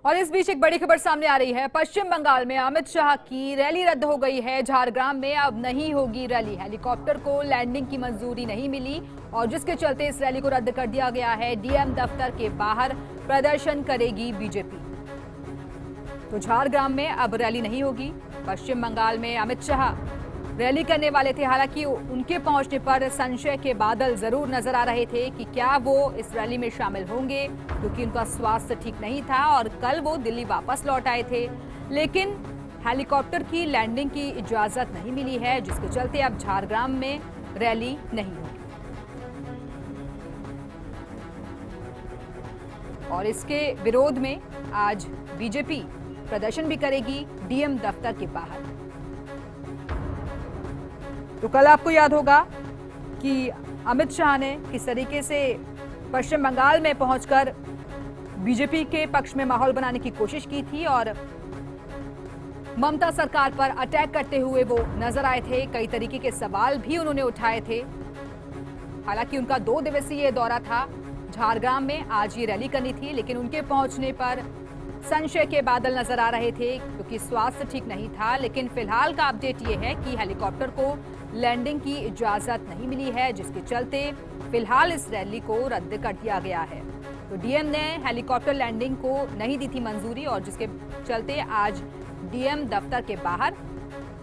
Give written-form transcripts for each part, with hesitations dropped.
और इस बीच एक बड़ी खबर सामने आ रही है। पश्चिम बंगाल में अमित शाह की रैली रद्द हो गई है। झारग्राम में अब नहीं होगी रैली। हेलीकॉप्टर को लैंडिंग की मंजूरी नहीं मिली और जिसके चलते इस रैली को रद्द कर दिया गया है। डीएम दफ्तर के बाहर प्रदर्शन करेगी बीजेपी। तो झारग्राम में अब रैली नहीं होगी। पश्चिम बंगाल में अमित शाह रैली करने वाले थे। हालांकि उनके पहुंचने पर संशय के बादल जरूर नजर आ रहे थे कि क्या वो इस रैली में शामिल होंगे, क्योंकि उनका स्वास्थ्य ठीक नहीं था और कल वो दिल्ली वापस लौट आए थे। लेकिन हेलीकॉप्टर की लैंडिंग की इजाजत नहीं मिली है, जिसके चलते अब झारग्राम में रैली नहीं होगी। और इसके विरोध में आज बीजेपी प्रदर्शन भी करेगी डीएम दफ्तर के बाहर। तो कल आपको याद होगा कि अमित शाह ने किस तरीके से पश्चिम बंगाल में पहुंचकर बीजेपी के पक्ष में माहौल बनाने की कोशिश की थी और ममता सरकार पर अटैक करते हुए वो नजर आए थे। कई तरीके के सवाल भी उन्होंने उठाए थे। हालांकि उनका 2 दिवसीय दौरा था। झारग्राम में आज ये रैली करनी थी, लेकिन उनके पहुंचने पर संशय के बादल नजर आ रहे थे, क्योंकि स्वास्थ्य ठीक नहीं था। लेकिन फिलहाल का अपडेट ये है कि हेलीकॉप्टर को लैंडिंग की इजाजत नहीं मिली है, जिसके चलते फिलहाल इस रैली को रद्द कर दिया गया है। तो डीएम ने हेलीकॉप्टर लैंडिंग को नहीं दी थी मंजूरी और जिसके चलते आज डीएम दफ्तर के बाहर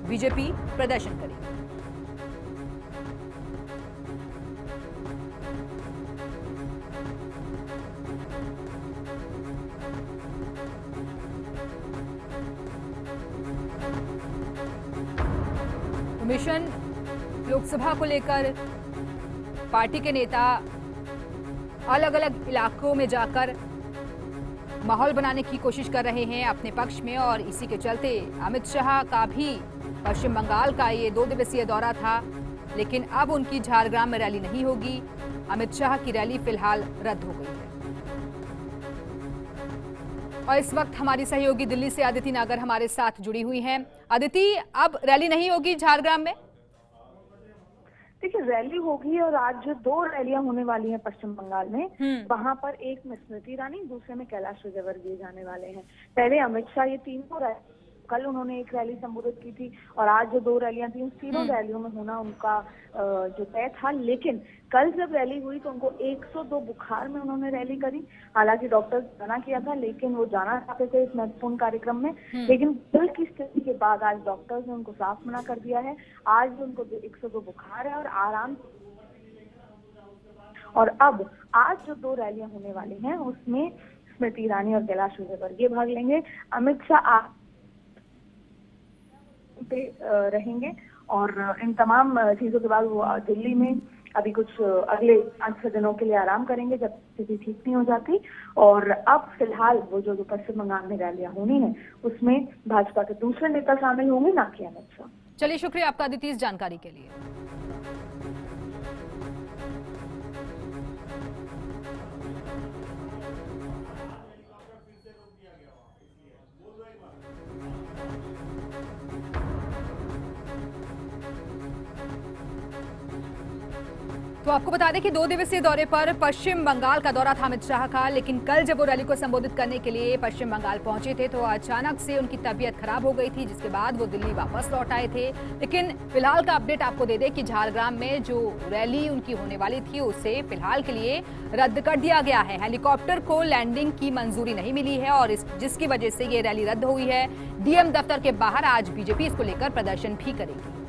बीजेपी प्रदर्शन करेगी। मिशन लोकसभा को लेकर पार्टी के नेता अलग अलग इलाकों में जाकर माहौल बनाने की कोशिश कर रहे हैं अपने पक्ष में, और इसी के चलते अमित शाह का भी पश्चिम बंगाल का ये 2 दिवसीय दौरा था। लेकिन अब उनकी झारग्राम में रैली नहीं होगी। अमित शाह की रैली फिलहाल रद्द हो गई है। और इस वक्त हमारी सहयोगी दिल्ली से अदिति नागर हमारे साथ जुड़ी हुई हैं। अदिति, अब रैली नहीं होगी झारग्राम में? देखिए, रैली होगी और आज जो 2 रैलियां होने वाली हैं पश्चिम बंगाल में, वहां पर एक में स्मृति ईरानी, दूसरे में कैलाश विजयवर्गीय जाने वाले हैं। पहले अमित शाह ये 3 रैली, कल उन्होंने एक रैली संबोधित की थी और आज जो 2 रैलियां थी, उन तीनों रैलियों में होना उनका जो तय था। लेकिन कल जब रैली हुई तो उनको 102 बुखार में उन्होंने रैली करी। हालांकि डॉक्टर मना किया था, लेकिन वो जाना चाहते थे इस महत्वपूर्ण कार्यक्रम में। लेकिन कल की स्थिति के बाद आज डॉक्टर्स ने उनको साफ मना कर दिया है। आज उनको 102 बुखार है और आराम। और अब आज जो 2 रैलियां होने वाली हैं उसमें स्मृति ईरानी और कैलाश विजयवर्गीय भाग लेंगे। अमित शाह पे रहेंगे और इन तमाम चीजों के बाद वो दिल्ली में अभी कुछ अगले 5-6 दिनों के लिए आराम करेंगे, जब स्थिति ठीक नहीं हो जाती। और अब फिलहाल वो जो पश्चिम बंगाल में रैलियां होनी है उसमें भाजपा के दूसरे नेता शामिल होंगे, ना कि अमित शाह। चलिए, शुक्रिया आपका अदिति इस जानकारी के लिए। तो आपको बता दें कि 2 दिवसीय दौरे पर पश्चिम बंगाल का दौरा था अमित शाह का, लेकिन कल जब वो रैली को संबोधित करने के लिए पश्चिम बंगाल पहुंचे थे तो अचानक से उनकी तबीयत खराब हो गई थी, जिसके बाद वो दिल्ली वापस लौट आए थे। लेकिन फिलहाल का अपडेट आपको दे दें कि झारग्राम में जो रैली उनकी होने वाली थी उसे फिलहाल के लिए रद्द कर दिया गया है। हेलीकॉप्टर को लैंडिंग की मंजूरी नहीं मिली है और जिसकी वजह से ये रैली रद्द हुई है। डीएम दफ्तर के बाहर आज बीजेपी इसको लेकर प्रदर्शन भी करेगी।